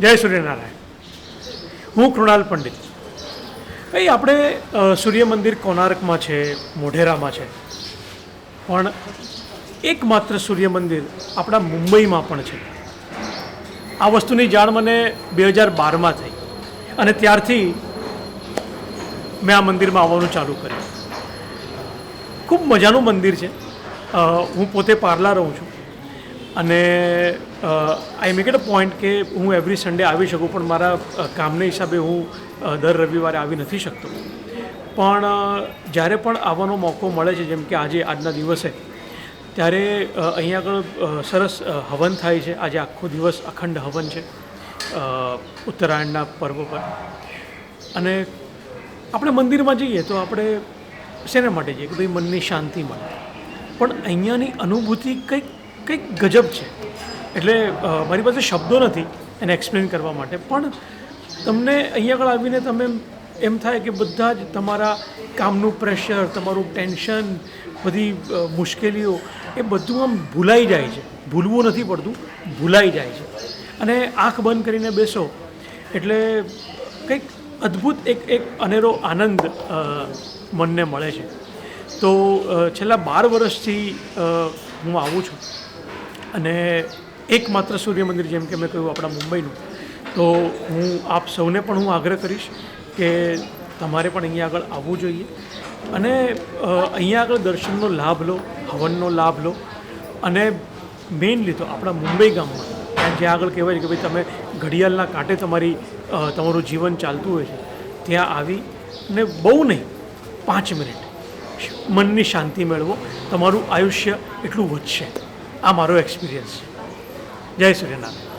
જય સૂર્યનારાયણ. હું કૃણાલ પંડિત. ભાઈ આપણે સૂર્ય મંદિર કોણાર્કમાં છે, મોઢેરામાં છે, પણ એકમાત્ર સૂર્ય મંદિર આપણા મુંબઈમાં પણ છે. આ વસ્તુની જાણ મને 2012માં થઈ અને ત્યારથી મેં આ મંદિરમાં આવવાનું ચાલુ કર્યું. ખૂબ મજાનું મંદિર છે. હું પોતે પાર્લા રહું છું અને I make it a point કે હું એવરી સન્ડે આવી શકું, પણ મારા કામને હિસાબે હું દર રવિવારે આવી નથી શકતો. પણ જ્યારે પણ આવવાનો મોકો મળે છે, જેમ કે આજના દિવસે, ત્યારે અહીંયા આગળ સરસ હવન થાય છે. આજે આખો દિવસ અખંડ હવન છે ઉત્તરાયણના પર્વ પર. અને આપણે મંદિરમાં જઈએ તો આપણે શેના માટે જઈએ કે ભાઈ મનની શાંતિ મળે, પણ અહીંયાની અનુભૂતિ કંઈક ગજબ છે. એટલે મારી પાસે શબ્દો નથી એને એક્સપ્લેન કરવા માટે, પણ તમને અહીંયા આગળ આવીને તમે એમ થાય કે બધા જ તમારા કામનું પ્રેશર, તમારું ટેન્શન, બધી મુશ્કેલીઓ એ બધું આમ ભૂલાઈ જાય છે. ભૂલવું નથી પડતું, ભૂલાઈ જાય છે. અને આંખ બંધ કરીને બેસો એટલે કંઈક અદ્ભુત એક અનેરો આનંદ મનને મળે છે. તો છેલ્લા 12 વર્ષથી હું આવું છું અને એકમાત્ર સૂર્ય મંદિર, જેમ કે મેં કહ્યું આપણા મુંબઈનું, તો હું આપ સૌને પણ હું આગ્રહ કરીશ કે તમારે પણ અહીંયા આગળ આવવું જોઈએ અને અહીંયા આગળ દર્શનનો લાભ લો, હવનનો લાભ લો. અને મેઇનલી તો આપણા મુંબઈ ગામમાં જ્યાં આગળ કહેવાય છે કે ભાઈ તમે ઘડિયાળના કાંટે તમારું જીવન ચાલતું હોય છે, ત્યાં આવી ને બહુ નહીં 5 મિનિટ મનની શાંતિ મેળવો, તમારું આયુષ્ય એટલું વધશે. આ મારો એક્સપિરિયન્સ છે. જય સૂર્યનારાયણ.